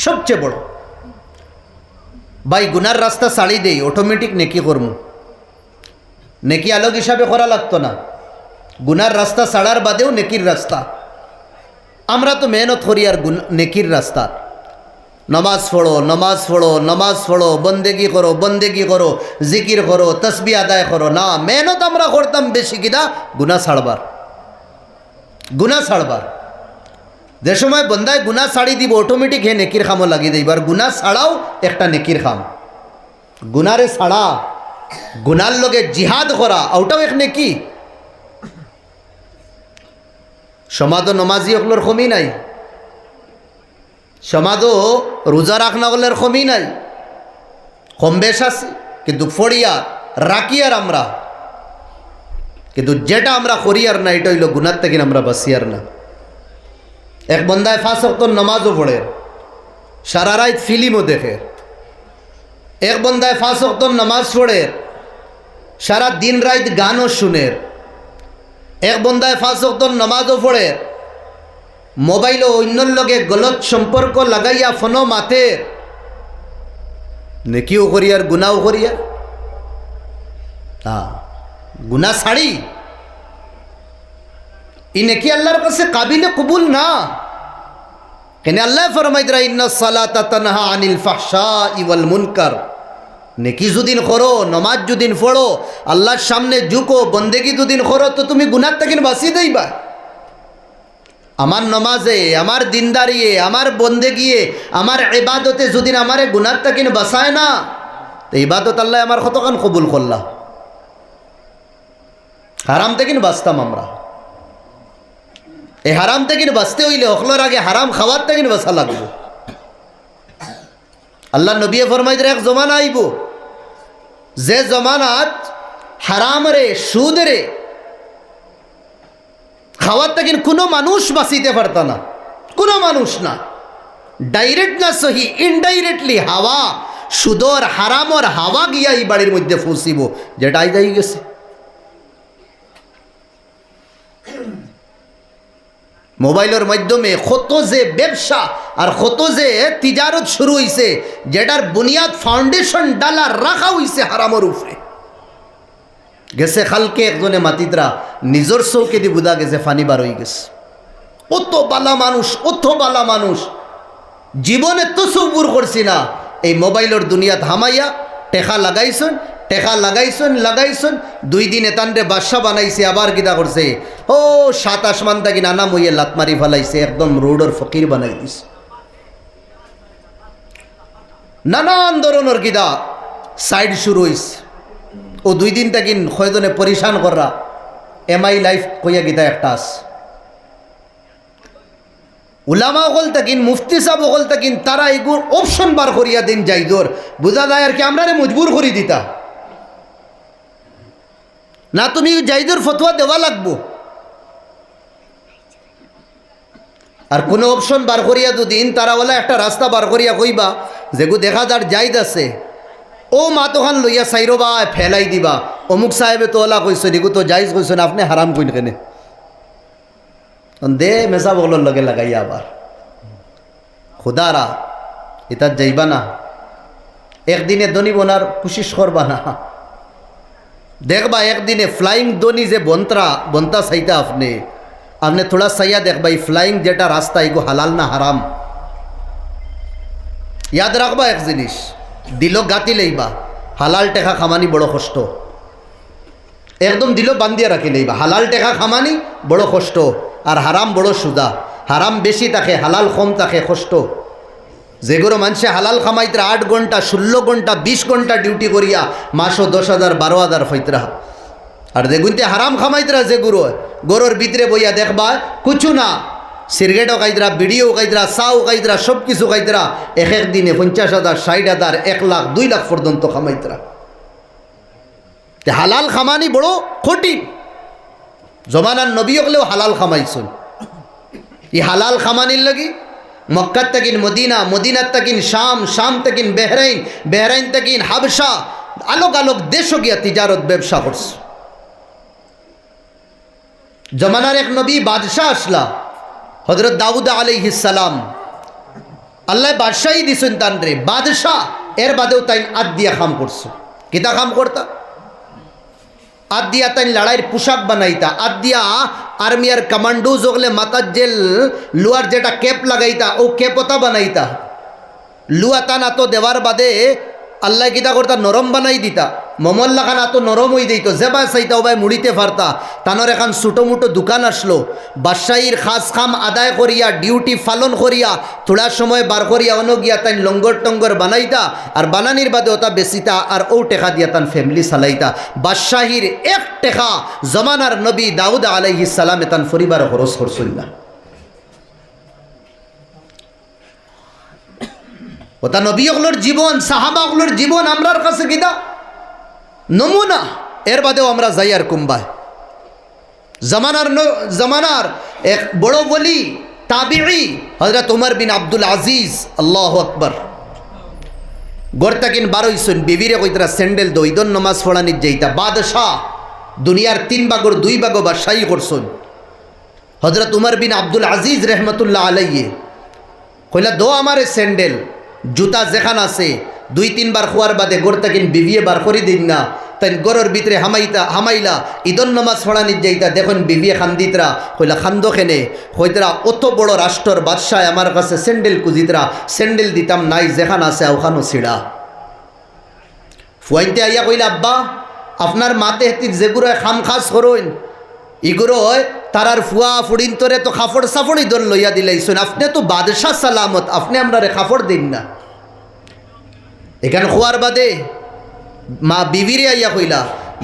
সবচেয়ে বড়। ভাই গুনার রাস্তা ছাড়ি দেই, অটোমেটিক নেকি করমু, নেকি আলোক হিসাবে করা লাগতো না। গুনার রাস্তা ছাড়ার বাদেও নেকির রাস্তা, আমরা তো মেহনত করি আর নেকির রাস্তা। নমাজ পড়ো, নমাজ পড়ো, নমাজ পড়ো, বন্দেগি করো, বন্দেগি করো, জিকির করো, তসবি আদায় করো। না, মেহনত আমরা করতাম বেশি কিনা গুনাহ ছাড়বার, গুনাহ ছাড়বার। যে সময় বন্দায় গুনাহ ছাড়ি দিব অটোমেটিক হে নেকির খামও লাগিয়ে দেব। আর গুনাহ ছাড়াও একটা নেকির খাম, গুনারে ছাড়া, গুনার লগে জিহাদ করা, ওটাও এক নেকি। সমাজ নমাজি অকলোর কমি নাই, সমাজও রোজা রাখনা গলের কমি নাই, কম বেশ আছে, কিন্তু ফড়িয়ার রাখিয়ার আমরা, কিন্তু যেটা আমরা করিয়ার না এটা হইল গুনার থেকে আমরা বাঁচিয়ার না। এক বন্দায় 5 ওয়াক্ত নামাজও পড়ে, সারা রাত ফিল্মও দেখে। এক বন্দায় 5 ওয়াক্ত নামাজ পড়ে, সারা দিন রাত গানও শুনে। এক বন্দায় 5 ওয়াক্ত নামাজও পড়ে, মোবাইলও অন্যর লগে গলত সম্পর্ক লাগাইয়া ফোনও মাতে, নেকিও করিয়ার গুনাও করিয়া। গুনাহ ছাড়ি ই নেকি আল্লাহর কাছে কাবিলে কবুল না। কেন আল্লাহ ফরমাইতরা ইন্নাস সালাতা তানহা আনিল ফাহশাই ওয়াল মুনকার। নেকি যদিন করো, নমাজ যদিন পড়ো, আল্লাহর সামনে ঝুঁকো, বন্দেগি যদিন করো, তো তুমি গুনাহ থেকে বাঁচিয়ে দেইবা। আমার নমাজে, আমার দিনদারিয়ে, আমার বন্দেগিয়ে, আমার ইবাদতে যদিন আমারে গুনাহ থেকে বাঁচায় না, তো ইবাদত আল্লাহ আমার কতক্ষণ কবুল করলা। হারাম থেকে বাঁচতাম আমরা, এই হারাম থেকে বাঁচতে হইলে অখলোর আগে হারাম খাওয়ার থেকে বাঁচা লাগবে। আল্লাহ নবী ফরমাইদের এক জমানা আইব, যে জমানাত হারাম রে, সুদ রে খাওয়ার থেকে কোনো মানুষ বাঁচিতে পারত না, কোনো মানুষ না। ডাইরেক্ট না সহি, ইনডাইরেক্টলি হাওয়া, সুদর হারামর হাওয়া গিয়া এই বাড়ির মধ্যে ফুসিব, যেটা আইদাই গেছে। মোবাইলের মাধ্যমে কত যে ব্যবসা আর কত যে তিজারত শুরু হয়েছে, যেটার বুনিয়াদ ফাউন্ডেশন ডালা রাখা হয়েছে হারামের উপরে। গেছে খালকে একজনে মাতিদরা নিজের চৌকে দি বুঝা গেছে ফানি বার হয়ে গেছে। অত বালা মানুষ, অত বালা মানুষ, জীবনে তো সবুর করছি না। এই মোবাইলের দুনিয়া থামাইয়া টেকা লাগাইছেন, টেকা লাগাইছেন লাগাইছেন, 2 দিন এতানরে বাদশা বানাইছে, আবার কিতা করছে, ও 7 আসমান থাকি নানা মইয়ে লাত মারি ফেলাইছে, একদম রোডর ফকির বানাই দিছে। নানান ধরনের কিতা সাইড শুরু হয়েছে। ও 2 দিন থাকি কয়জনে পরিশান করা, MI লাইফ কইয়া কিতা একটা আছে। উলামা হল থাকিন, মুফতি সাহেব হল থাকিন, তারা এগুলো অপশন বার করিয়া দিন যাইদর, বুঝা যায় আর কি আমরা মজবুর করি দিতা না, তুমি জাইদুর ফতোয়া দেওয়া লাগবো। আর কোনো অপশন বার করিয়া দুদিন তারা বলে একটা রাস্তা বার করিয়া কইবা, যেগু দেখা যার জায়দ আছে, ও মা তোখান লইয়া সাইরবা ফেলাই দিবা, অমুক সাহেবে তো ওলা কইছেন, এগু তো জাইজ কইছেন, আপনি হারাম কইন কেনে দে মেসা বগলর লগে লাগাইয়া। আবার খুদারা এটার যাইবা না, একদিনে দনি বোনার কোশিশ করবা না, দেখবা একদিনে ফ্লাইং দনি যে বনতা চাইতা আপনি থোড়া চাইয়া দেখবা এই ফ্লাইং যেটা রাস্তা এগো হালাল না হারাম। ইয়াদ রাখবা এক জিনিস, দিল গাতি লইবা, হালাল টেকা খামানি বড় কষ্ট, একদম দিল বান্ধিয়া রাখি লইবা। হালাল টেকা খামানি বড় কষ্ট, আর হারাম বড় সুদা। হারাম বেশি থাকে, হালাল কম থাকে, কষ্ট। যেগুলো মানুষে হালাল খামাইতরা 8 ঘন্টা 16 ঘন্টা 20 ঘন্টা ডিউটি করিয়া মাসও 10,000 12,000 ফৈতরা, আর যেগুনতে হারাম খামাইতরা যেগুলো গরুর ভিতরে বইয়া দেখবা কিছু না, সিগারেটও খাইতরা, বিড়িও খাইতরা, চাও খাইতরা, সব কিছু খাইতরা, এক এক দিনে 50,000 60,000 1 লাখ 2 লাখ পর্যন্ত খামাইতরা। হালাল খামানি বড় কঠিন। জমানার নবী হলেও হালাল খামাইছেন। এই হালাল খামানির লাগি মক্কার তাকিন মদিনা, মদিনার তাকিন শাম, শাম তাকিন বেহরাইন, বেহরাইন তাকিন হাবসা, আলোক আলোক দেশও গিয়া তিজারত ব্যবসা করছে। জমানার এক নবী বাদশাহ আসলা, হযরত দাউদ আলাইহিস সালাম। আল্লাহ বাদশাহী দিছেন তান রে বাদশাহ, এর বাদেও তাই আদ দিয়া কাম করছো। কিতা কাম করতা? আদ দিয়া তাই লড়াইয়ের পোশাক বানাইতা, আদ দিয়া আর্মিয়ার কমান্ডো জগলে মাথার জেল লুয়ার যেটা ক্যাপ লাগাইতা ও ক্যাপতা বানাইতা। লুয়া তান আতো দেওয়ার বাদে আল্লাহ কিতা করতা নরম বানাই দিতা, মমল্লা খান আতো নরম হয়ে দিত, যেবা চাইতা ওবাই মুড়িতে পারতা। তানোর এখন ছোটো মোটো দোকান আসলো, বাদশাহীর খাস খাম আদায় করিয়া ডিউটি পালন করিয়া থোড়া সময় বার করিয়া অন গিয়া তাই লঙ্গর টঙ্গর বানাইতা, আর বানানির বাদে ওটা বেচিতা, আর ও টেকা দিয়া তান ফ্যামিলি চালাইতা। বাদশাহীর এক টেকা জমানার নবী দাউদ আলাইহিস সালামে তান পরিবার খরচ করছিল না। ওটা নবীগুলোর জীবন, সাহাবাগুলোর জীবন আমরার কাছে কিতা নমুনা। এর বাদেও আমরা যাই আর কুম্বায় জামানার এক বড় বলি তাবিঈ হযরত উমর বিন আব্দুল আজিজ, আল্লাহু আকবার, গড়তাকিন বারোইছুন বিবিরে কইতরা স্যান্ডেল দো ঈদন নমাজ পড়ানির যাইতা। বাদশাহ দুনিয়ার 3 ভাগের 2 ভাগ বাদশাহী করছুন। হযরত উমর বিন আব্দুল আজিজ রহমতুল্লাহ আলাইহি কইলা দো আমারে স্যান্ডেল, জুতা যেখান আছে 2-3 বার খোয়ার বাদে গড়তাকিন বিবিয়ে বার করি দিন না। তাই গরর ভিতরে হামাইলা ঈদন নমাজ পড়ানির যাইতা, দেখুন বিবিয়ে খান্দিতরা কইলা খান্দ খেনে হইতরা অত বড় রাষ্ট্রর বাদশাহ আমার কাছে স্যান্ডেল কুজিতরা, স্যান্ডেল দিতাম নাই, যেখান আছে ওখানো ছিড়া। ফুয়াইতে আইয়া কইলা আব্বা আপনার মাতে হেতি যেগুলো খাম খাস করইন ইগুলো তারার ফুয়া ফুড়িন তোরে তো খাফড় সাফড় ঈদন লইয়া দিলাইছুন, আপনি তো বাদশাহ সালামত, আপনি আপনারে খাফড় দিন না। এখানে খোয়ার বাদে মা বিবিরে আইয়া কইলা,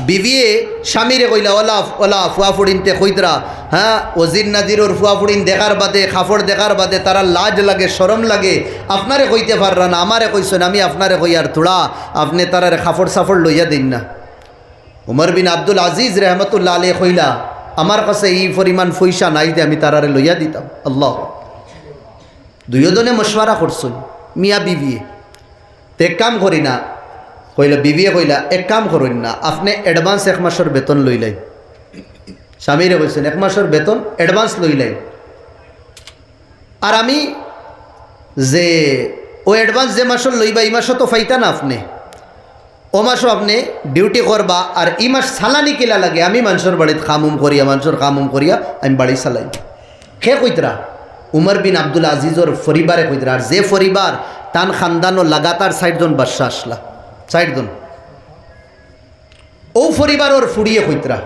বিবিয়ে স্বামীরে কইলা ওলা ওলা ফুয়া ফুড়িনতে কইতরা, হ্যাঁ ওজির নাজিরোর ফুয়া ফুড়িন দেখার বাদে খাফড় দেখার বাদে তারা লাজ লাগে শরম লাগে, আপনারে কইতে পাররা না, আমারে কইছেন আমি আপনারে কই আর থোড়া আপনি তারারে খাফড় সাফড় লইয়া দিন না। উমর বিন আব্দুল আজিজ রহমতুল্লাহ আলাইহি কইলা আমার কাছে এই পরিমাণ পয়সা নাই যে আমি তারারে লইয়া দিতাম। আল্লাহ, দুইজনে মশওয়ারা করছুন মিয়া বিবিয়ে, তো এক কাম করি না, কইলা বিবিয়ে কইলা এক কাম করুন না, আপনি অ্যাডভান্স 1 মাসের বেতন লইলাই। স্বামীরে কইছেন 1 মাসের বেতন অ্যাডভান্স লইলাই, আর আমি যে ও অ্যাডভান্স যে মাসের লইবা এই মাসও তো ফাইতা না আপনি, ও মাসও আপনি ডিউটি করবা, আর এই মাস সালানি কিলা লাগে আমি মানুষের বাড়িতে কামুম করিয়া মানুষের কামুম করিয়া আমি বাড়ি চালাই। খে কইতরা উমর বিন আব্দুল আজিজর পরিবারে কইতরা, আর যে পরিবার তান খানদানো লাগাতার 60 জন বাদশাহ আসলা, 60 জন, ও পরিবার ওর ফুড়িয়ে কইতরা।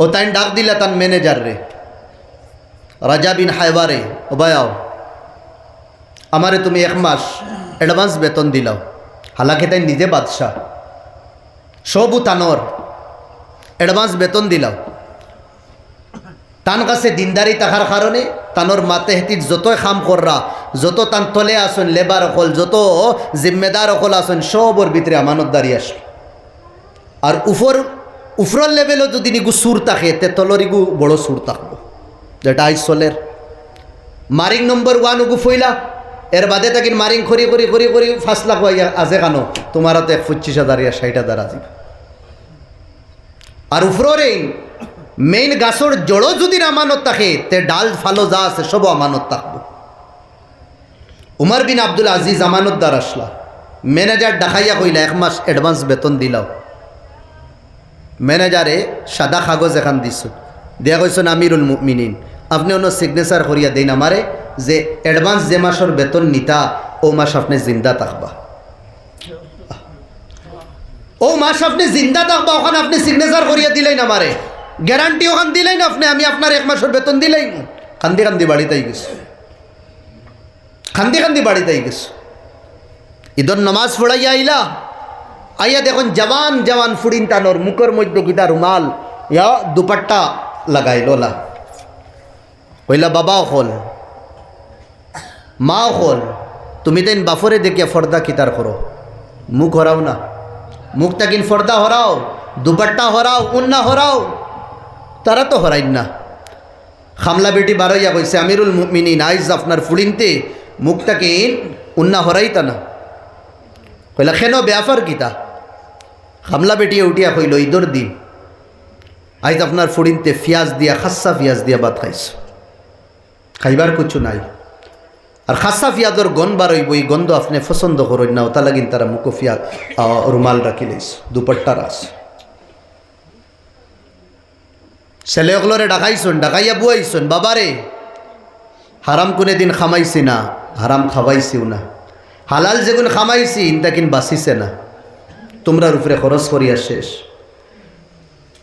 ও তাই ডাক দিলা তান ম্যানেজার রে রাজা বিন হায়বারে, ও ভাইয়াও আমারে তুমি 1 মাস অ্যাডভান্স বেতন দিলাও। হালাকে তাই নিজে বাদশাহ, সবু তানোর অ্যাডভান্স বেতন দিলাও। তান কাছে দিনদারি থাকার কারণে তানোর মাতে হেতির যতই খাম কররা, যত তান তলে আসুন লেবার অকল, যত জিম্মেদার অকল আসুন, সবর ভিতরে আমানতদারি আসে। আর উপর লেভেলও যদি নিগু সুর থাকে তে তলরিগু বড় সুর থাকবো, যেটা আইস চলের। মারিং নম্বর 1 উগু ফইলা, এর বাদে তাকিন মারিং করি করি করি করি 5 লাখ হইয়া আজে কানো তোমার তো 25,000 ইয়া 60,000 আজি। আর উপরে মেইন গাছর জড়ো যদি আমানত থাকে তে ডাল ফালো যা আছে সব আমানত থাকবো। উমর বিন আব্দুল আজিজ আমানতদার আসলা, ম্যানেজার ডাকাইয়া কইলা 1 মাস অ্যাডভান্স বেতন দিলাও। ম্যানেজারে সাদা কাগজ এখান দিছ, দিয়া কইছেন আমিরুল মুমিনিন আপনি অন্য সিগনেচার করিয়া দেন আমারে যে অ্যাডভান্স যে মাসের বেতন নিতা ও মাস আপনি জিন্দা থাকবা, ও মাস আপনি জিন্দা থাকবা, ওখানে আপনি সিগনেচার করিয়া দিলেন আমারে, গ্যারান্টি ওখান দিলেন আপনি, আমি আপনার 1 মাসের বেতন দিলেন। কান্দি কান্দি বাড়িতেই গেছে, কান্দি কান্দি বাড়িতেই গেছে। ঈদর নামাজ পড়াইয়া আইলা, আইয়া দেখুন জওয়ান জওয়ান ফুড়িন টানোর মুখের মধ্যে গিটা রুমাল ইয়া দুপাট্টা লাগাইল লা। কইলা বাবাও হল মাও হল, তুমি তাইন বাফরে দেখিয়া ফর্দা কিতার করো, মুখ হরাও না, মুখ তাকিন ফর্দা হরাও, দুপাট্টা হরাও, উন্না হরাও, তারা তো হরাইন না। খামলা বেটি বারইয়া কইছে আমিরুল মুমিনিন আইজ আপনার ফুড়িনতে মুখটাকে উন্না হরাইতা না। কইলা কেন ব্যাপার কিতা? খামলা বেটিয়ে উঠিয়া কইল ঈদর দিন আইজ আপনার ফুড়িনতে পিঁয়াজ দিয়া খাসা পিঁয়াজ দিয়া ভাত খাইছো। খাইবার কিছু নাই। আর খাসা ফিয়াদর গন বার হইব, এই গন্ধ আপনি পছন্দ করেন না, ওটা লাগিন তারা মুখো ফিয়াদ রুমাল রাখি লইস, দুপাট্টা রাস। ছেলে ওগুলোরে ডাকাইছুন, ডাকাইয়া বুয়াইছুন, বাবারে হারাম কোনে দিন খামাইছি না, হারাম খাওয়াইছিও না, হালাল যেগুন খামাইছি ইনটা কিন বাঁচিছে না, তোমরার উপরে খরচ করিয়া শেষ।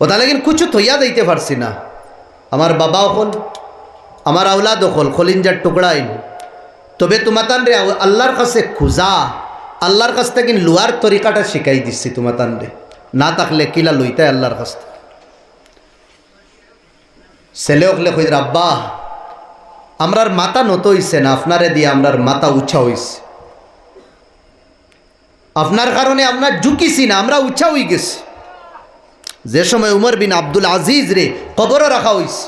ওটা লাগিন কিছু থইয়া দিতে পারছি না। আমার বাবাও হল, আমার আওলাদও হল, খলিঞ্জার টুকরাইন। তবে তোমাতান রে আল্লাহর কাছে খুঁজা, আল্লাহর কাছ থেকে লুয়ার তরিকাটা শিখাই দিচ্ছি তোমাতান রে, না থাকলে কিলা লইতাই আল্লাহর কাছ থেকে। ছেলে ওকলে কই আব্বা আমরার মাথা নত হইছে না, আপনারে দিয়ে আমরার মাথা উঁচা হইছে, আপনার কারণে আপনার ঝুঁকিছি না, আমরা উঁচা হয়ে গেছি। যে সময় উমর বিন আব্দুল আজিজ রে কবরও রাখা হইছে,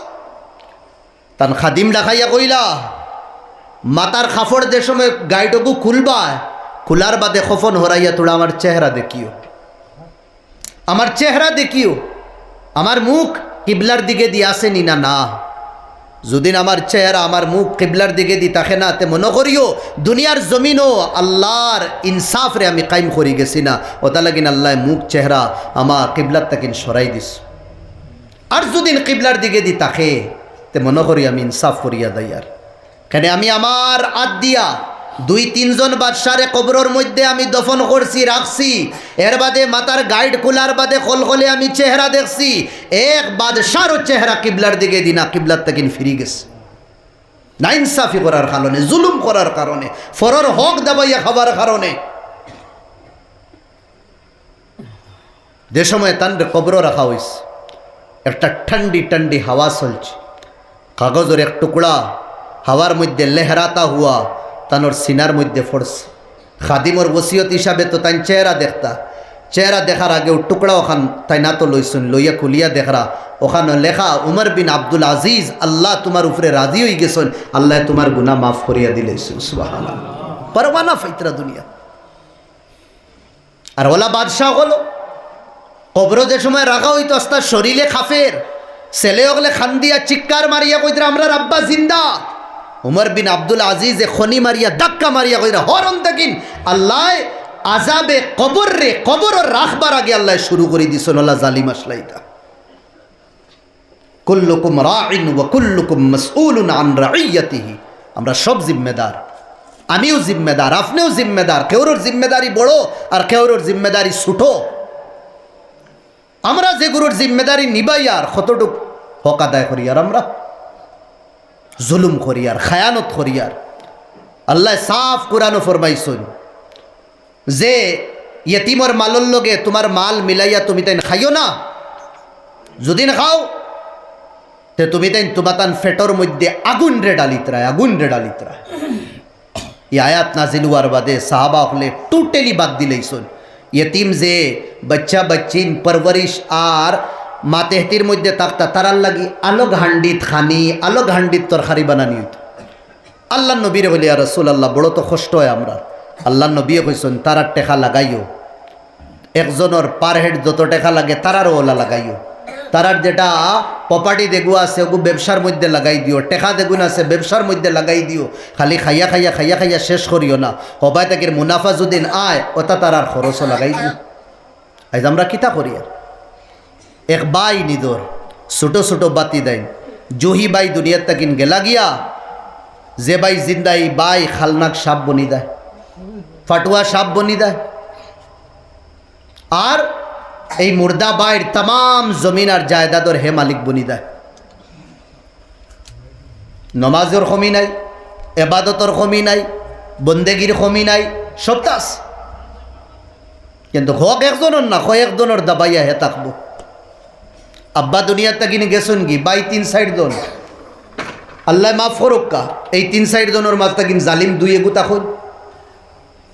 তান খাদিম ডাকাইয়া কইলা মাতার খাফড় যে সময় গাইটকু খুলবা, খুলার বাদে খফন হরাইয়া তোরা আমার চেহারা দেখিও, আমার চেহারা দেখিও, আমার মুখ কিবলার দিকে দিয়ে আসেনি না। না, যদিন আমার চেহারা আমার মুখ কিবলার দিকে দি তাকে না, তে মনে করিও দুনিয়ার জমিনও আল্লাহর ইনসাফ রে আমি কায়েম করি গেছি না, ওটা লাগিন আল্লাহ মুখ চেহারা আমার কিবলার তাকিন সরাই দিস। আর যদিন কিবলার দিকে দি তাকে, তে মনে করি আমি ইনসাফ করিয়া দেই। আর কেন আমি আমার আদ দিয়া 2-3 জন বাদশারে কবরের মধ্যে আমি দফন করছি, রাখছি, এর বাদে মাতার গাইড খোলার বাদে কলকলে আমি চেহারা দেখছি, এক বাদশারও চেহারা কিবলার দিকে দিনা, কিবলার তাকিন ফিরি গেছে। না ইনসাফি করার কারণে, জুলুম করার কারণে, ফরর হক দাবাইয়া খাবার কারণে। যে সময় তান কবর রাখা হয়েছে, একটা ঠান্ডি ঠান্ডি হাওয়া চলছে, কাগজের এক টুকরা হাওয়ার মধ্যে লেহরাতা হুয়া তানোর সিনার মধ্যে পড়ছে। খাদিমর ওসিয়ত হিসাবে তো তাই চেহারা দেখতা, চেহারা দেখার আগে ও টুকরা ওখান তাই না তো লইছুন, লইয়া খুলিয়া দেখরা ওখানে লেখা উমর বিন আব্দুল আজিজ, আল্লাহ তোমার উপরে রাজি হয়ে গেছেন, আল্লাহ তোমার গুনাহ মাফ করিয়া দিলেছেন। সুবহানাল্লাহ, পরওয়ানা ফাইতরা দুনিয়া। আর ওলা বাদশাহ হলো কবর যে সময় রাখা হইতো, আস্তা শরীরে খাফের ছেলে ওগলে খান দিয়া চিৎকার মারিয়া কইরা আমরা রাব্বা জিন্দা। উমর বিন আব্দুল আজিজে খনি মারিয়া ধাক্কা মারিয়া কইরা হরন দেখিন আল্লাহ আজাবে কবর রে, কবর রাখবার আগে আল্লাহ শুরু করে দিছেন আল্লাহ জালিম আসলাইতা। কুল্লুকুম রাইন ওয়া কুল্লুকুম মাসউলুন আন রাইয়াতিহি, আমরা সব জিম্মেদার, আমিও জিম্মেদার, আপনিও জিম্মেদার, কেউর জিম্মেদারি বড় আর কেউর জিম্মেদারি ছোট। আমরা যে গুরুর জিম্মেদারি নিবাই আর কতটুক হক আদায় করি, আর আমরা জুলুম করি আর খায়ানত করি। আর আল্লাহ সাফ কোরআনও ফরমাইছেন যে ইয়েতিমর মালর লগে তোমার মাল মিলাইয়া তুমি তাই খাইও না, যদি না খাও তে তুমি তাই তোমার তান ফেটর মধ্যে আগুন রে ডালিতরায়, আগুন রে ডালিতরায়। এই আয়াত নাজিল হওয়ার বাদে সাহাবা হলে টোটালি বাদ দিলেইছেন। ইয়েতিম যে বাচ্চা বাচ্চিন পরবরিশ আর মাতেহতির মধ্যে থাকতা, তারার লাগি আলোক হান্ডিত খানি, আলোক হান্ডিত তরকারি বানানি হইত। আল্লাহ নবীরে বলি আর রাসূলুল্লাহ বড় তো কষ্ট হয় আমরা। আল্লাহ নবী কইছেন তারার টেকা লাগাইও, একজনের পার হেড যত টেকা লাগে তারারও ওলা লাগাইও, তারার যেটা প্রপার্টি দেগুয়া আছে ওগু ব্যবসার মধ্যে লাগাই দিও, টেকা দেগুন আছে ব্যবসার মধ্যে লাগাই দিও, খালি খাইয়া খাইয়া খাইয়া খাইয়া শেষ করিও না। হবাই তাকে মুনাফা যদিন আয় ওটা তারার খরচও লাগাই দিও। আজ আমরা কিতা করি আর এক বাই নিদর ছোটো ছোটো বাতি দেয়, জহি বাই দুনিয়ার তাকিন গেলা গিয়া, যে বাই জিন্দাই বাই খালনাক সাপ বনি দেয়, ফাটুয়া সাপ বনি দেয়। আর এই মুর্দা বাইর তাম জমিন আর জায়দাদর হে মালিক বনি দেয়। নমাজের কমি নাই, এবাদতর কমি নাই, বন্দেগির কমি নাই, সব তাস। কিন্তু হক একজনের না, কয়েকজনের দাবাইয়া হে থাকবো। আব্বা দুনিয়ার তাকিনি গেছেন কি বাই 3-4 জন, আল্লাহ মাফ ফরক্কা, এই 3-4 জনের মাঝ তাকিন জালিম 2-1 তখন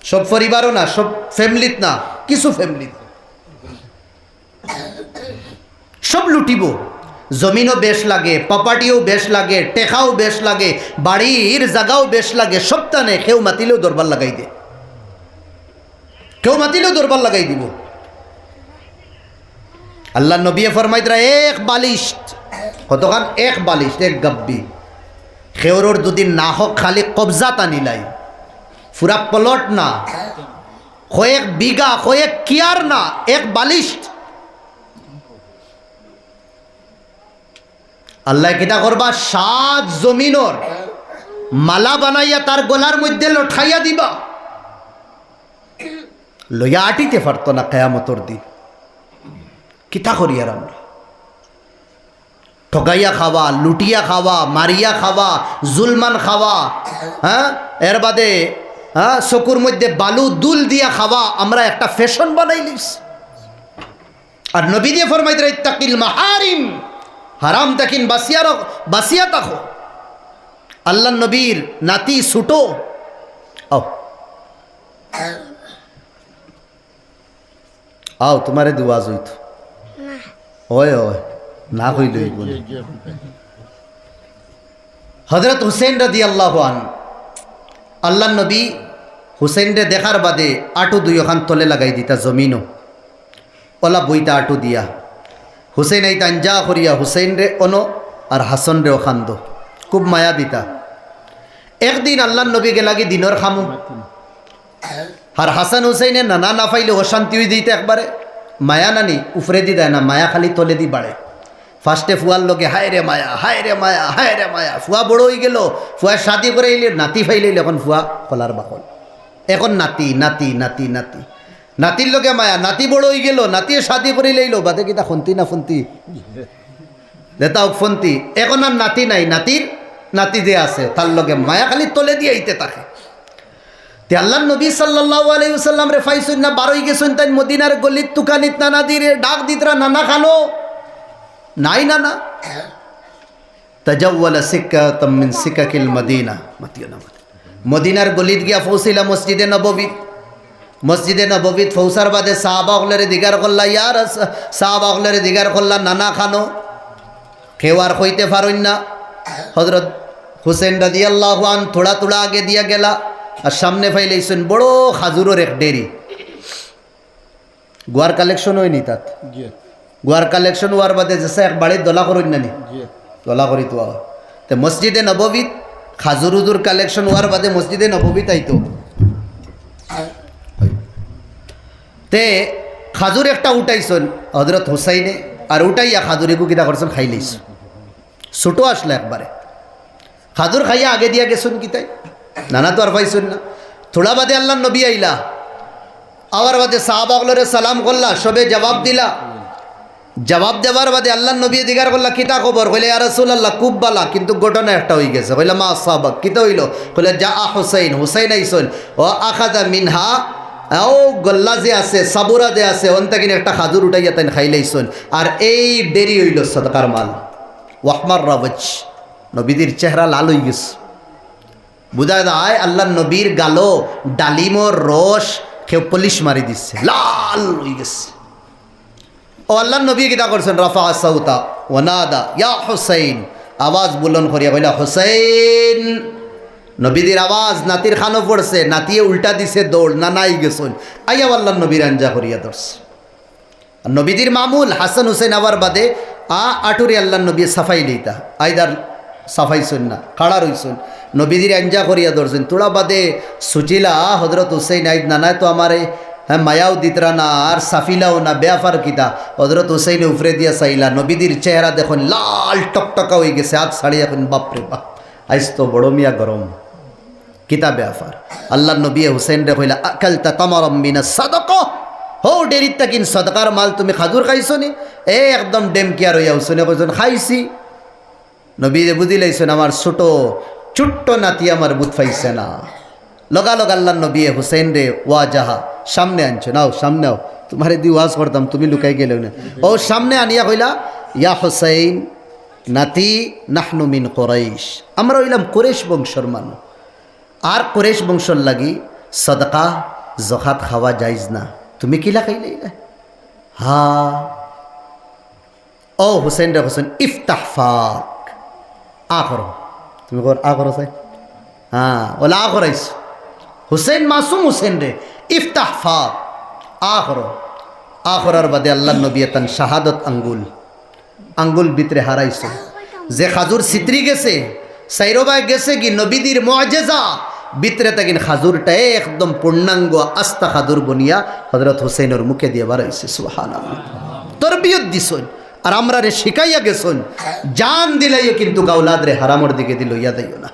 সব পরিবারও না, সব ফ্যামিলিত না, কিছু ফ্যামিলিত সব লুটিব। জমিনও বেশ লাগে, প্রপার্টিও বেশ লাগে, টেকাও বেশ লাগে, বাড়ির জায়গাও বেশ লাগে, সপ্তাহে কেউ মাতিলেও দরবার লাগাই দে, কেউ মাতিলেও দরবার লাগাই দিব। আল্লাহ নবী ফরমাইতরা এক বালিশ, কতখান এক বালিশ, এক গাব্বি খেওরর দুদিন না হোক খালি কবজা টানিলাই পুরা প্লট না, কয়েক বিঘা, কয়েক কিয়ার না, এক বালিশ। আল্লাহ কিটা করবা, 7 জমিনর মালা বানাইয়া তার গলার মধ্যে লঠাইয়া দিবা, লইয়া আটিতে পারত না কেয়ামতর দিন। কিতা করিয়ার আমরা, ঠকাইয়া খাওয়া, লুটিয়া খাওয়া, মারিয়া খাওয়া, জুলমান খাওয়া, হ্যাঁ, এর বাদে হ্যাঁ চকুর মধ্যে বালু দুল দিয়া খাওয়া আমরা একটা ফ্যাশন বানাইলিস। আর নবী দিয়ে ফরমাইতে ইত্তাকিল মাহারিম, হারাম তাকিন বাসিয়া তাকো। আল্লাহ নবীর নাতি ছুটো আও তোমারে দুয়াজ হইত ওয় ওয় না হইল। হযরত হুসেন রাদিয়াল্লাহু আনহু, আল্লাহ নবী হুসেন রে দেখার বাদে আটু দুই ওখান তলে লাগাই দিতা জমিনও, ওলা বইতা আটু দিয়া হুসেন এই তাঞ্জা করিয়া হুসেন রে অনো আর হাসন রে ওখান দো, খুব মায়া দিতা। একদিন আল্লাহ নবী গেলাগি দিনর খামু, আর হাসান হুসেনের নানা না পাইলে অশান্তি হয়ে দিতে একবারে মায়া নানি উফরে দি দেয় না, মায়া খালি তলে দি বাড়ে। ফার্স্টে ফুয়ার লোকে হায় রে মায়া, হায় রে মায়া, হায় রে মায়া। ফুয়া বড় হয়ে গেল, ফুয়া শাদি করে এলে নাতি ফাইলে এখন ফুয়া কলার বাকল, এখন নাতি নাতি নাতি নাতি, নাতির লোকে মায়া, নাতি বড় হয়ে গেল, নাতি শাদি করে লইল, বাদে কিতা ফন্তি না ফন্তি দেতা ফন্তি, এখন আর নাতি নাই, নাতির নাতি যে আছে তার লোকে মায়া খালি তলে দিয়ে আইতে থাকে। তে আল্লাহ নবী সাল্লাল্লাহু আলাইহি ওয়াসাল্লাম রে ফাইসুন না বারোই গেছেন তাই মদিনার গলিত তুকানিত নানা দিরে ডাক দিতরা, নানা খানো নাই নানা। তাজাওয়ালা সিক্কাতাম মিন সিকাকিল মদিনা, মদিনার গলিত গিয়া পৌঁছিলা মসজিদে নববী। মসজিদে নববীত পৌঁছার বাদে সাহাবা হলরে দিগার করলা, ইয়ার সাহাবা হলরে দিগার করলা নানা খানো, কেউ আর কইতে পারইন না। হযরত হুসেন রাদিয়াল্লাহু আনহু থোড়া থোড়া আগে দিয়া গেলা, আর সামনে ফাইলেছেন বড় খাজুরের এক ডেরি। গোয়ার কালেকশন হয়নি তাত, গোয়ার কালেকশন হওয়ার বাদে যেসা এক বাড়ির দলা করুন নানি দলা করি তো তে মসজিদে নববীত খাজুর উজুর কালেকশন হওয়ার বাদে মসজিদে নববীত আইতো। তে খাজুর একটা উঠাইছেন হযরত হুসাইনে, আর উঠাইয়া খাজুরিগু কিতা করছেন খাইলেইছ, ছোটো আসলে একবারে খাজুর খাইয়া আগে দিয়া গেছেন কিতাই, নানা তো আর পাইছেন না। থোড়া বাদে আল্লাহ নবী আইলা, আবার বাদে সাহাবাগলরে সালাম করলা, সবে জবাব দিলা। জবাব দেওয়ার বাদে আল্লাহ নবী দিগার করলা কিতা খবর, কইলে ইয়া রাসূলুল্লাহ খুব বালা, কিন্তু ঘটনা একটা হয়ে গেছে। কইলা মা সাহাবাক, কিতা হইল, কইলে যা হুসাইন, হুসাইন আইছেন, ও আখাযা মিনহা, ও গল্লা যে আছে সাবুরা যে আছে অন্তাকিন একটা খাজুর উঠাইয়া তাই খাইলাইছেন, আর এই দেরি হইল সদকার মাল। ওয়াহমার রাওয়াজ, নবীদের চেহারা লাল হয়ে গেছে, বুঝা যায় আল্লাহ নবীর গালো ডালিমর রস কেউ পলিশ মারি দিচ্ছে, লাল হয়ে গেছে। ও আল্লাহ নবী কিতা করছেন, রাফা সাউতা ওয়ানাদা ইয়া হুসাইন, আওয়াজ বুলন করিয়া কইলা হুসাইন। নবীদের আওয়াজ নাতির খানো পড়ছে, নাতিয়ে উল্টা দিছে দৌড়, নানাই গেছেন, আইয়া আল্লাহ নবীর আঞ্জা করিয়া ধরছে। আর নবীদের মামুল হাসান হুসেন আবার বাদে আটুরি আল্লাহ নবী সাফাই লইতা, আইদার সাফাইছেন না, খাড়া রইছেন, নবীদের আঞ্জা করিয়া ধরছেন। তোড়া বাদে সুচিলা হযরত হুসেন আইদ নানায় তো আমারে হ্যাঁ মায়াও দিতরা না আর সাফিলাও না, বেয়াফার কিতা। হযরত হুসেন উফরে দিয়া চাইলা, নবীদের চেহারা দেখুন লাল টকটকা হয়ে গেছে, হাত ছাড়িয়া এখন বাপরে বাপ, আইস তো বড় মিয়া গরম, কিতা বেয়াফার। আল্লাহ নবী হুসেন রে কইলা আকালতা তামারাম মিনাস সাদাকা, হো ডেরিত তাকিন সদকার মাল তুমি খাজুর খাইছো নি? একদম ডেমকিয়া রইয়া হুসেনে কইছেন খাইছি। নবী বুঝি লাইছেন আমার ছোট্ট নাতি আমার বুধ পাইছে না। লগালগ আল্লাহ নবী হুসেন রে ওয়া যাহা সামনে আনছো, নাও সামনে আও, তোমারে দি ওয়াজ করতাম তুমি লুকাই গেলে না। ও সামনে আনিয়া কইলা ইয়া হুসাইন নাতি নাহনু মিন কুরাইশ, আমরা হইলাম কুরাইশ বংশর মানুষ, আর কুরাইশ বংশর লাগি সদকা জকাত খাওয়া যাইজ না, তুমি কিলা খাইলে? হা ও হুসেন রে হোসেন ইফতাহ ফাক, আ করো তুমি কর, আ করো চাই, হ্যাঁ ওলা আ করাইছ হুসেন মাসুম হুসেন রে ইফতাহ ফাক, আ করো। আ করার বাদে আল্লাহ নবী তান শাহাদত আঙ্গুল ভিতরে হারাইছে, যে খাজুর সিত্রি গেছে সাইরবায় গেছে কি নবীদের মুআজিজা ভিতরে তাকিন খাজুরটা একদম পূর্ণাঙ্গ আস্তা খাজুর বনিয়া হযরত হুসাইনের মুখে দিয়ে বাড়াইছে সুবহানাল্লাহ। তরবিয়ত দিছন আর আমরা রে শিখাইয়া গেছন জান দিলাইয়া কিন্তু গাউলাদ রে হারামর দিকে দিল ইয়া দিও না।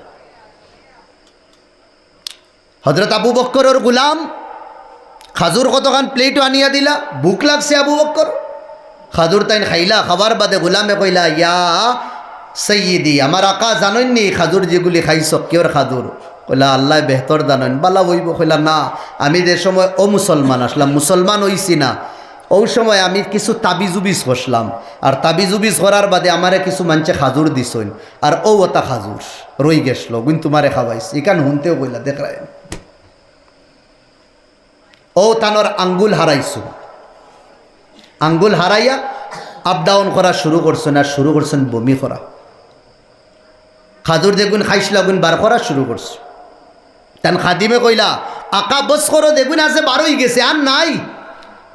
হযরত আবু বকরের গোলাম খাজুর কতখান প্লেটও আনিয়া দিলা, ভুক লাগছে আবু বকর, খাজুর তাইন খাইলা, খাবার বাদে গোলামে কইলা ইয়া সৈয়দি, আমার আকা জানেননি খাজুর যেগুলি খাইছ কেউর খাজুর? কইলা আল্লাহ বেহতর জানেন, বালা বইব। কইলা না, আমি যে সময় ও মুসলমান আসলাম, মুসলমান হইছি না, ওই সময় আমি কিছু তাবিজুবিজ করলাম, আর তাবিজুবিজ করার বাদে আমারে কিছু মানুষে খাজুর দিছইন, আর ও ওটা খাজুর রই গেছিল, গুণ তোমারে খাওয়াইছি। এখান শুনতেও কইলা দেখায় ও তানোর আঙ্গুল হারাইছো, আঙ্গুল হারাইয়া আপ ডাউন করা শুরু করছেন, আর শুরু করছেন বমি করা। খাজুর দেখুন খাইছিলা গুণ বার করা শুরু করছে। তান খাদিমে কইলা আকা বস করো, দেখুন আছে বারোই গেছে আর নাই।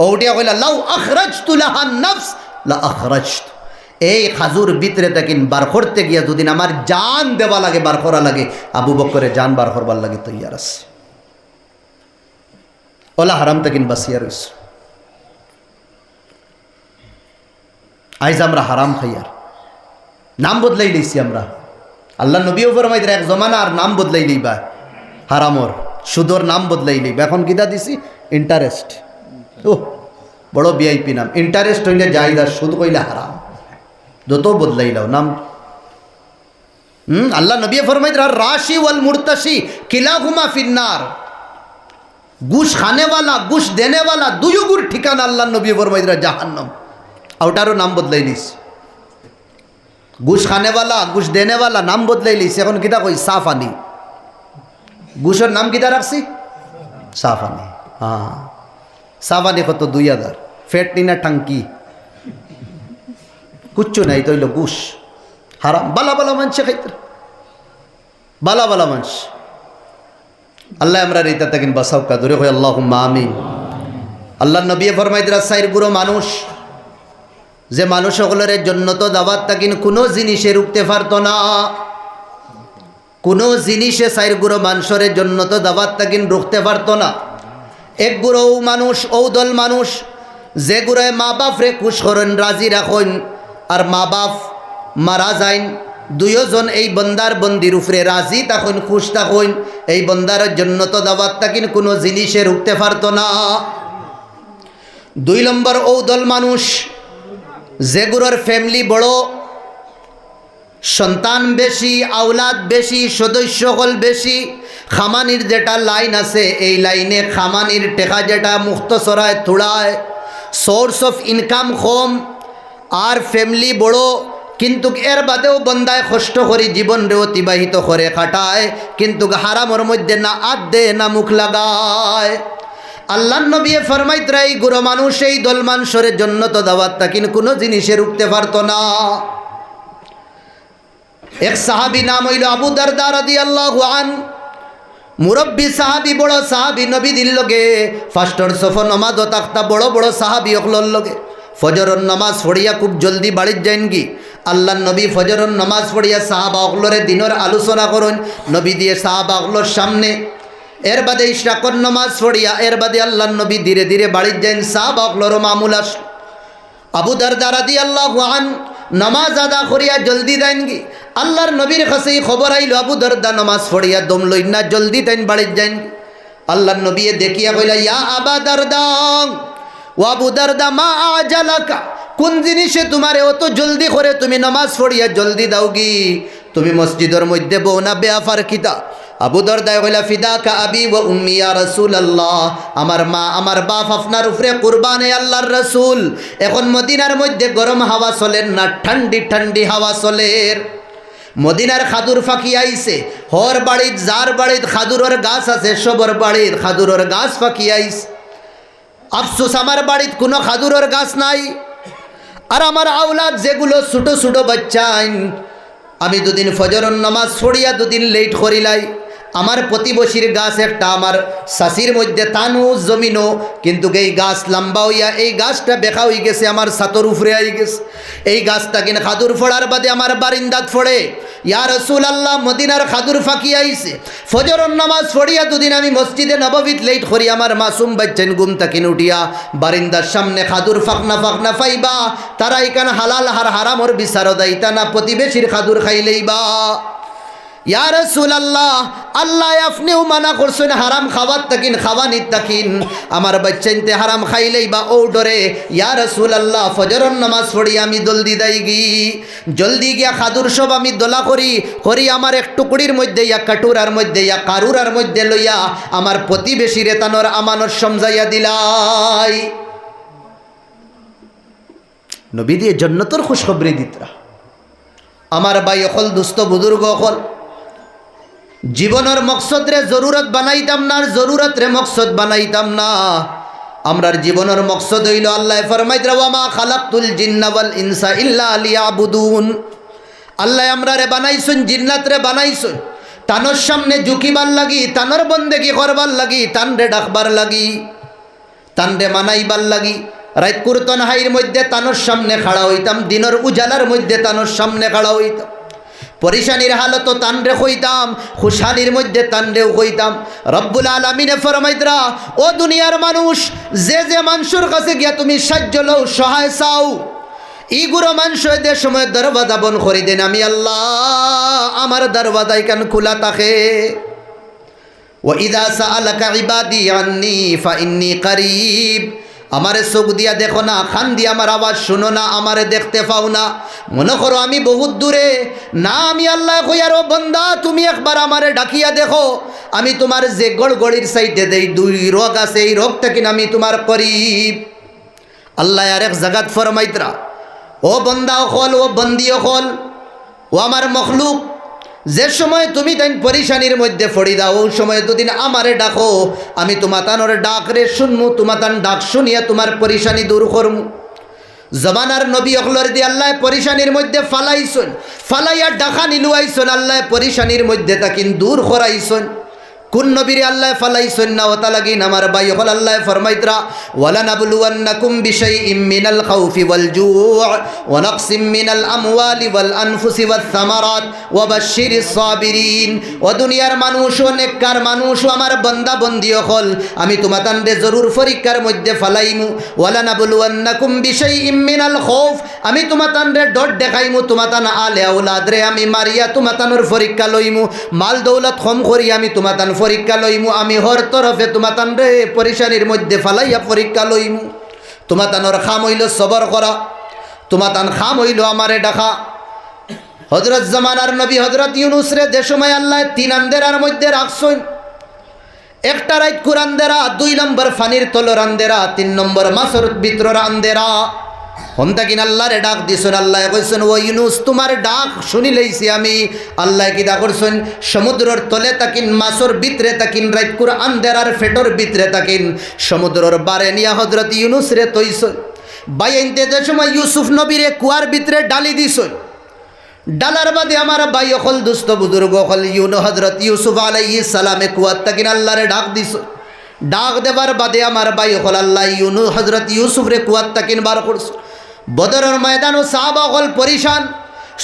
ওটিয়া কইলা লাউ আখরাজতু লাহা নাফস লা আখরাজতু, এই খাজুর ভিতরে তাকিন বার করতে গিয়া যদি আমার জান দেওয়া লাগে, বার করা লাগে, আবু বকরে জান বার করবার লাগে তৈয়ার আছে। ওলা হারাম তাকিন বাসিয়া রইছে। আইজ আমরা হারাম খাইয়ার নাম বদলাই লইছি আমরা। আল্লাহ নবীও ফরমাইতে এক জমানা আর নাম বদলাই লইবা, হারামর সুদর নাম বদলাই লইবা। এখন কিতা দিছি ইন্টারেস্ট, ও বড় ভিআইপি নাম। ইন্টারেস্ট হইলে জায়দা, সুদ কইলে হারাম, যত বদলাই লাও নাম। আল্লাহ নবী ফরমাইতে রাশি ওয়াল মুরতাশি কিলাহুমা ফিন্নার, ঘুষ খানেওয়ালা ঘুষ দেনেওয়ালা দুইগুর ঠিকানা আল্লাহ নবী ফরমাইতে জাহান্নাম। ওটারও নাম বদলাই লিস, ঘুষ খানেওয়ালা ঘুষ দেনেওয়ালা নাম বদলাই লিস। এখন কিতা কই সাফানি, ঘুষের নাম কিতা রাখছি সাফানি। হ্যাঁ সাফানি কত 2000, ফেট নিনা টাঙ্কি কুচ্ছু নাই, তৈল ঘুষ হারাম। বালা বালা মানুষ খাইতে, বালা বালা মানুষ। আল্লাহ আমরা রিতা তাকিন বাসাও কা দূরে হয়ে আল্লাহুম্মা আমিন। আল্লাহ নবী ফরমাইতে সাইর গুরো মানুষ, যে মানুষ সকলের জন্য তো দাওয়াত তাকিন কোনো জিনিসে রুখতে পারতো না, কোনো জিনিসে সাইর গুরো মানুষের জন্য তো দাওয়াত তাকিন রুখতে পারতো না। এক গুরো মানুষ, ও দল মানুষ যে গুড়ায় মা বাপ রে খুশ করেন, রাজি রাখেন, আর মা বাপ মারা যাইন, দুইজন এই বন্দার বন্দির উপরে রাজি তখন খুশ তখন এই বন্দার জন্য তো দাওয়াত তাকিন কোনো জিনিসে রুখতে পারতো না। 2 নম্বর ও দল মানুষ যেগুলোর ফ্যামিলি বড়, সন্তান বেশি, আওলাদ বেশি, সদস্য হল বেশি, খামানির যেটা লাইন আছে এই লাইনে খামানির টেকা যেটা মুক্তসরায় থুড়ায়, সোর্স অফ ইনকাম কম, আর ফ্যামিলি বড়, কিন্তু এর বাদেও বন্দায় কষ্ট করে জীবন রে অতিবাহিত করে কাটায়, কিন্তু হারামর মধ্যে না আদ দে না মুখ লাগায়। আল্লাহ নবী ফরমাইতে এই গুরু মানুষ এই দল মানুষের জন্য তো দাওয়াত তাকিন কোনো জিনিসে রুখতে পারতো না। এক সাহাবী নাম হইল আবু দারদা রাদিয়াল্লাহু আন, মুরব্বী সাহাবী, বড় সাহাবী, নবী দিল লগে ফাস্টর সফর নমাজ তাক্তা বড় বড় সাহাবী অকলর লগে ফজরের নামাজ পড়িয়া খুব জলদি বাড়ির যাইন গি। আল্লাহ নবী ফজরের নামাজ পড়িয়া সাহাবা অকলরে দিনের আলোচনা করুন নবী দিয়ে সাহাবা অকলর সামনে। এর বাদে ইশরাকর নামাজ পড়িয়া এর বাদে আল্লাহ নবী ধীরে ধীরে বাড়ির যাইন। সাহাবা অকলর মামুল আস। আবু দারদা রাদিয়াল্লাহু আন নামাজ আদা করিয়া জলদি দেন গি। আল্লাহর নবীর কাছে খবর আইল আবু দারদা নামাজ পড়িয়া দম লইন না, জলদি দেন বাড়ির যাইন। আল্লাহর নবী দেখিয়া কইলা ইয়া আবা দারদা, ও আবু দারদা মা আজালাকা, কোন জিনিসে তোমারে অত জলদি করে তুমি নামাজ পড়িয়া জলদি দাও গি? তুমি মসজিদের মধ্যে বউ না বেআফার কিতা? আবু দারদা কইলা ফিদাকা আবি ওয়া উম্মি ইয়া রাসূলুল্লাহ, আমার মা আমার বাপ আপনার উপরে কুরবান হে আল্লাহর রাসূল। এখন মদিনার মধ্যে গরম হাওয়া চলেন না, ঠান্ডি ঠান্ডি হাওয়া চলের। মদিনার খাদুর ফাঁকি আইছে, হর বাড়িত যার বাড়িত খাদুরের গাছ আছে সবর বাড়িত খাদুরের গাছ ফাঁকি আইছে। আফসোস আমার বাড়িত কোনো খাদুরের গাছ নাই, আর আমার আওলাদ যেগুলো ছোটো ছোটো বাচ্চা, আমি দুদিন ফজরের নামাজ পড়িয়া দুদিন লেট করিলাই, আমার প্রতিবেশীর গাছ একটা আমার শাসির মধ্যে তানু জমিনও, কিন্তু এই গাছ লম্বা হইয়া এই গাছটা বেখা হয়ে গেছে, আমার ছাতর উপরে আই গেছে। এই গাছটা কিনা খাদুর ফোড়ার বাদে আমার বারিন্দাত ফোড়ে। ইয়া রাসূলুল্লাহ, মদিনার খাদুর ফাঁকি আইছে। ফজরের নামাজ পড়িয়া দুদিন আমি মসজিদে নববীত লেট করি, আমার মাসুম বাচ্চান ঘুম তাকিন উঠিয়া বারিন্দার সামনে খাদুর ফাঁকনা ফাইবা। তারা এখানে হালাল হারামর বিচারও দাইতা না, প্রতিবেশীর খাদুর খাইলেইবা। ইয়া রাসূলুল্লাহ, আল্লাহ আপনিও মানা করছেন হারাম খাওয়ার তাকিন, খাওয়ানির তাকিন, আমার বাচ্চাইতে হারাম খাইলেই বা ও ডরে। ইয়া রাসূলুল্লাহ, ফজরের নামাজ পড়ি আমি জলদি গিয়া খাদুর সব আমি দোলা করি আমার এক টুকরির মধ্যে ইয়া কাটুরার মধ্যে ইয়া কারুরার মধ্যে লইয়া আমার প্রতিবেশী রেতানোর আমানত সমঝাইয়া দিলাই। নবী দিয়ে জন্নতর খুশখবরি দিতরা। আমার ভাই অকল দুস্থ বুজুর্গ অকল, জীবনের মকসদ রে জরুরত বানাইতাম না, আর জরুরত রে মকসদ বানাইতাম না। আমরার জীবনের মকসদ হইল আল্লাহ ফরমাইত ওয়া মা খালাকতুল জিন্না ওয়াল ইনসা ইল্লা লিয়াবুদুন। আল্লাহ আমরা রে বানাইছুন, জিন্নাত রে বানাইছুন তানোর সামনে ঝুঁকিবার লাগি, তানোর বন্দেগি করবার লাগি, তানরে ডাকবার লাগি, তানরে মানাইবার লাগি। রাত কুরতন হাইর মধ্যে তানোর সামনে খাড়া হইতাম, দিনের উজালার মধ্যে তানোর সামনে খাড়া হইতাম। পরিশানির হালত তানরে হইতাম, খুশানির মধ্যে তানরেও হইতাম। রব্বুল আলামিনে ফরমাইতরা, ও দুনিয়ার মানুষ, যে মানুষের কাছে গিয়া তুমি সাহায্য লও, সহায় চাও, ইগুলো মানুষ এদের সময় দরওয়াজা বন করে দেন, আমি আল্লাহ আমার দরওয়াজা কেন খোলা থাকে। ওয়া ইযা সাআলাকা ইবাদি আন্নী ফাইন্নী করিব। আমারে চোখ দিয়া দেখো না, খান দিয়া আমার আওয়াজ শুনো না, আমারে দেখতে পাও না, মনে করো আমি বহুত দূরে না। আমি আল্লাহ কইয়ারো বান্দা, তুমি একবার আমারে ডাকিয়া দেখো, আমি তোমার যে গড়গড়ির সাইডে দেই দুই রোগ আছে, এই রোগটা কিনা আমি তোমার করিব। আল্লাহ আর এক জাগাত ফরমাইতরা, ও বন্দা হল, ও বন্দি হল, ও আমার মখলুক, যে সময় তুমি তাই পরিশানির মধ্যে ফড়ি দাও, ওই সময় দুদিন আমারে ডাকো, আমি তোমাতানোর ডাক রে শুনমু, তোমাতান ডাক শুনিয়া তোমার পরিশানি দূর করমু। জমানার নবী অখলর দিয়ে আল্লাহ পরিশানির মধ্যে ফালাইছন, ফালাইয়া ডাকা নিলুয়াইছন, আল্লাহ পরিশানির মধ্যে তাকিন দূর করাইছন। কোন নবীর আল্লাহ ফালাইছন না ওতা লাগিন আমার ভাই হল আল্লাহ ফরমাইতরা, ওয়ালা নাবলুওয়ান্নাকুম বিশাইইম মিনাল খাউফি ওয়াল জুউ ওয়া নাকসিম মিনাল আমওয়ালি ওয়াল আনফুসি ওয়াস সামারাত ওয়া বাশশিরিস সাবিরিন। ও দুনিয়ার মানুষ ও নেককার মানুষ ও আমার বান্দা বন্দি হল, আমি তোমাতানরে জরুর পরীক্ষার মধ্যে ফালাইমু। ওয়ালা নাবলুওয়ান্নাকুম বিশাইইম মিনাল খাউফ, আমি তোমাতানরে ডর দেখাইমু, তোমাতান আলে আওলাদ রে আমি মারিয়া তোমাতানোর পরীক্ষা লইমু, মাল দৌলত কম করি আমি তোমাতান পরীক্ষা লইমু, আমি হর তরফে তোমাতান রে পরিশানির মধ্যে ফালাইয়া পরীক্ষা লইমু। তোমাতানোর খাম হইল সবর করা, তোমাতান খাম হইল আমারে ডাকা। হযরত জামানার নবী হযরত ইউনুস রে যে সময় আল্লাহ 3 আন্দেরার মধ্যে রাখছেন, একটা রাত কুরআন দেরা, 2 নম্বর ফানির তলর আন্দেরা, 3 নম্বর মাসর ভিতর আন্দেরা। হন্তা কিন আল্লাহরে ডাক দিছেন, আল্লাহ কইছেন ও ইউনুস তোমার ডাক শুনি লইছি আমি। আল্লাহ কি দা করছেন, সমুদ্রের তলে তাকিন, মাছর ভিতরে তাকিন, রাত কুরআন দেরার ফেটর ভিতরে তাকিন, সমুদ্রের বারে নিয়া হযরত ইউনুস রে তৈছেন। বাইনতে যে সময় ইউসুফ নবীরে কুয়ার ভিতরে ডালি দিছেন, ডালার বাদে আমার ভাই অকল দুস্থ বুজুর্গ অকল হযরত ইউসুফ আলাইহিস সালামে কুয়ার তাকিন আল্লাহরে ডাক দিছেন। ডাক দেবার বাদে আমার ভাই অকল আল্লাহ হযরত ইউসুফ রে কুয়ার তাকিন বার করছে। বদরের ময়দানও সাহাবা হল পরিশান,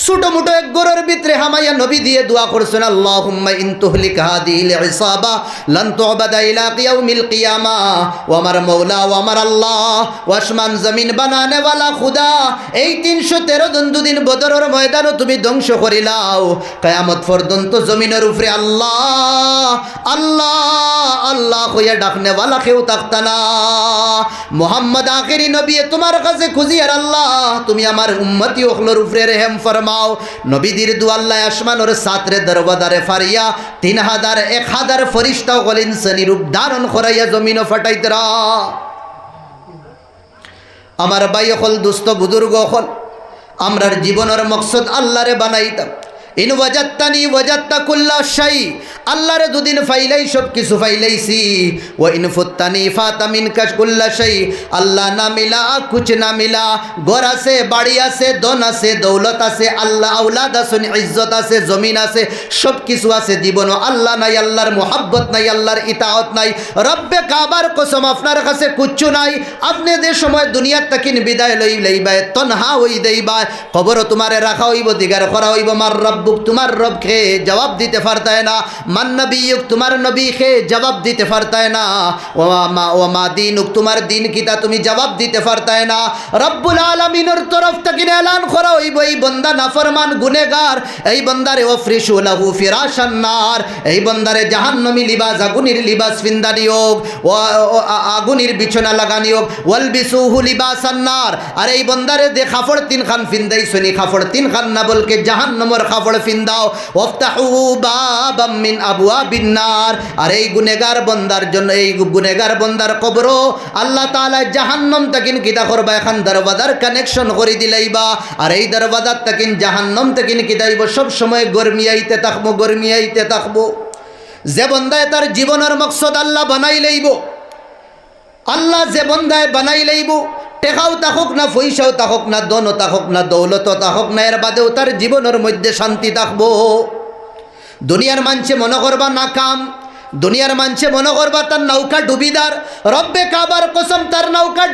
ছোট মোটো এক গরের ভিতরে হামাইয়া নবী দিয়ে দোয়া করছেন, আল্লাহুম্মা ইন তুহলিক হাদিহিল ইসাবা লান তুবাদা ইলা কিয়াউমিল কিয়ামা। ও আমার মওলা, ও আমার আল্লাহ, ও আসমান জমিন বানানে ওয়ালা খুদা, এই 313 জন দুদিন বদরের ময়দানও তুমি ধ্বংস করিলাও, কিয়ামত পর্যন্ত জমিনের উপরে আল্লাহ আল্লাহ আল্লাহ কইয়া ডাকনে ওয়ালা কেউ থাকতা না। মুহাম্মদ আখিরি নবী, তোমার কাছে খুঁজি আর আল্লাহ তুমি আমার উম্মতি ওখলর উপরে রহম ফরমাও। নবীদের দু আল্লাহ আসমানের সাতরে দরবাদারে ফারিয়া 3000 ফরিস্তা ওগল ইনসানি রূপ ধারণ করাইয়া জমিন ফাটাইতরা। আমার ভাই হল দুস্থ বুজুর্গ হল, আমরার জীবনের মকসদ আল্লাহরে বানাইতাম। ইন ওয়াজাত্তানি ওয়াজাত্তা কুল্লা শাই, আল্লাহরে দুদিন ফাইলাই সব কিছু ফাইলাইছি ওয়া ইন ফুত্তানি ফাতা মিনকা কুল্লা শাই আল্লাহ না মিলা কুছ না মিলা ঘর আছে বাড়ি আছে ধন আছে দৌলত আছে আল্লাহ আওলাদ আছে ইজ্জত আছে জমিন আছে সব কিছু আছে জীবন আল্লাহ নাই আল্লাহর মোহাব্বত নাই আল্লাহর ইতাআত নাই রব্বে কাবার কসম আপনার কাছে কিচ্ছু নাই আপনি যে সময় দুনিয়ার তাকিন বিদায় লইবা তনহা হই দেইবা খবর তোমারে রাখা হইব দিগার করা হইব মার রব্বুক তোমার রব খে জবাব দিতে পারতায় না মান নবিয়ুক তোমার নবী খে জবাব দিতে পারতায় না ও মা দিনুক তোমার দিন কিতা তুমি জবাব দিতে পারতায় না রব্বুল আলামিনের তরফ থেকে এলান করা হইব এই বান্দা নাফরমান গুনাহগার এই বান্দারে ওফরিশু লাহু ফিরাশান নার এই বান্দারে জাহান্নামী লিবাস আগুনের লিবাস ফিন্দানি হোক ও আগুনের বিছানা লাগানি হোক ওয়ালবিসুহু লিবাসান নার আর এই বান্দারে দে কাপড় তিন খান ফিন্দাই শুনি কাপড় তিন খান না বলকে জাহান্নামের কাপড় ফিন্দাও ওয়াফতাহু বাবাম মিন আবওয়াবিন নার আর এই গুনাহগার বান্দার জন্য এই গুনাহগার বান্দার কবর আল্লাহ তাআলা জাহান্নাম তাকিন কিতা করবা এখন দরওয়াজার কানেকশন করে দিলাইবা আর এই দরওয়াজার তাকিন জাহান্নাম তাকিন কিতাইব সব সময় গরমিয়াইতে থাকবো যে বন্দায় তার জীবনের মকসদ আল্লাহ বানাই লইব আল্লাহ যে বন্দায় বানাই লইব টেকাও তাহক না পয়সাও তাহক না দনও তাহক না দৌলতও তাহক না এর বাদেও তার জীবনের মধ্যে শান্তি থাকবো দুনিয়ার মানছে মনে করবা না কাম দুনিয়ার মানছে মনে করবা তার নৌকা ডুবিদার রব্বে কাবার কসম তার নৌকা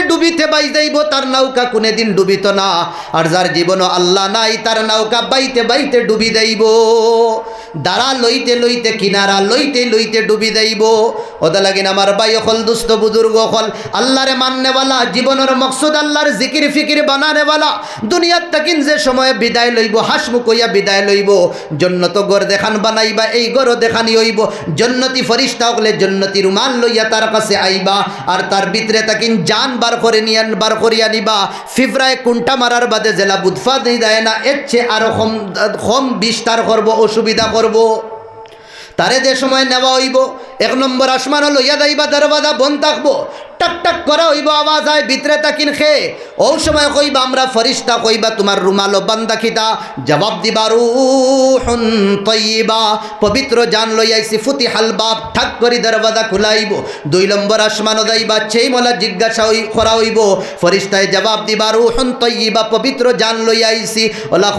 ডুবিতে বাই যাইব তার নৌকা কোনদিন ডুবিত না আর যার জীবনও আল্লাহ নাই তার নৌকা বাইতে ডুবি যাইব দাঁড়া লইতে কিনারা লইতে ডুবি যাইব ওদা লাগিন আমার ভাই হল দুস্থ বুজুর্গ হল আল্লাহরে মাননেওয়ালা জীবনের মকসদ আল্লাহর জিকির ফিকির বানানেওয়ালা দুনিয়ার তাকিন যে সময় বিদায় লইব হাসমুখ হইয়া বিদায় লইব জন্নত গড় দেখান বানাইবা এই গড়ও দেখানি হইব জন্নতি ফরিস্তা হলে জন্নতি রুমাল লইয়া তার কাছে আইবা আর তার ভিতরে তাকিন জান বার করিয়া নিবা ফিফরায় কুন্টা মারার বাদে জেলা বুধফা দেয় না এর চেয়ে আরো কম বিস্তার করব অসুবিধা করব তারে যে সময় নেওয়া হইব এক নম্বর আসমান লইয়া যাইবা দরওয়াজা বন্ধ থাকবো টাক টাক করা হইব আওয়াজ হয় ভিতরে তাকিন খে ও সময় কইবা আমরা ফরিস্তা কইবা তোমার রুমালো বান্দা খিতা জবাব দিবা রূহুন তাইয়্যিবা পবিত্র জান লইয়াইছি ফুতিহাল বাব ঠাক করি দরওয়াজা খুলাইব দুই নম্বর আসমানও যাইবা সেই মোলা জিজ্ঞাসা করা হইব ফরিস্তায় জবাব দিবা রূহুন তাইয়্যিবা পবিত্র জান লইয়াইছি ওলা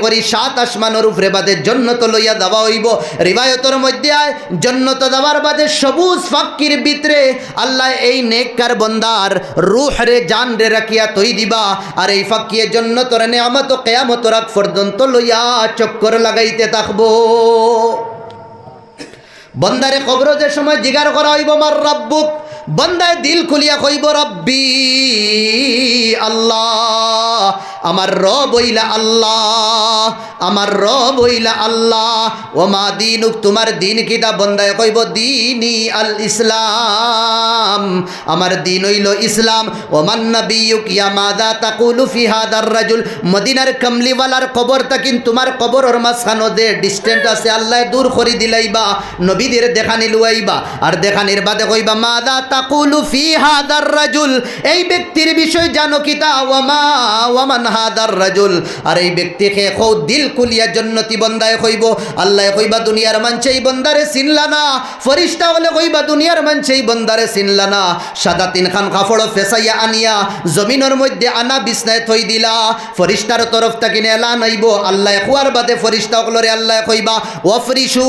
করি সাত আসমানের উপরে বাদে জান্নাত লইয়া দেওয়া হইব রিওয়ায়াতের মধ্যে আয় জান্নাত দেওয়ার বাদে সবুজ ফাক্কির ভিতরে আল্লাহ এই নেককার বন্দার রূহ রে জান রে রাখিয়া তৈ দিবা আর এই ফাকিয়ে জান্নাত রে নিয়ামত কিয়ামত রাত পর্যন্ত লইয়া চক্কর লাগাইতে থাকবো বন্দারে কবর যে সময় জিগার করা হইব মার রব্বুক বন্দায় দিল খুলিয়া কইব রব্বি আল্লাহ আমার রব হইলা আল্লাহ আমার রব হইলা আল্লাহ ও মা দিনুক তোমার দিন কিতা বন্দায় কইব দিনী আল ইসলাম আমার দিন হইল ইসলাম ও মান নবিয়ুক ইয়া মাযা তাকুলু ফি হাদার রাজুল মদিনার কমলিওয়ালার কবর তাকিন তোমার কবরের মাঝখানো দে ডিস্টেন্স আছে আল্লাহ দূর করে দিলাইবা নবীদের দেখানি লুয়াইবা আর দেখানির বাদে কইবা মাযা তাকুলু ফি হাদার রাজুল এই ব্যক্তির বিষয় জানো কিতা ওয়ামান হাদার রাজুল আর এই ব্যক্তিকে কও দিল কুলিয়া জান্নাতি বন্দায় কইব আল্লাহ কইবা দুনিয়ার মানছে এই বন্দারে চিনলা না ফেরেশতা হলে কইবা দুনিয়ার মানছে এই বন্দারে চিনলা না সাদা তিন খান কাপড় ফেসাইয়া আনিয়া জমিনের মধ্যে আনা বিছনায় থই দিলা ফেরেশতার তরফ থেকে এলান আইব আল্লাহ কুয়ার বাদে ফেরেশতা হলরে আল্লাহ কইবা ওয়াফরিশু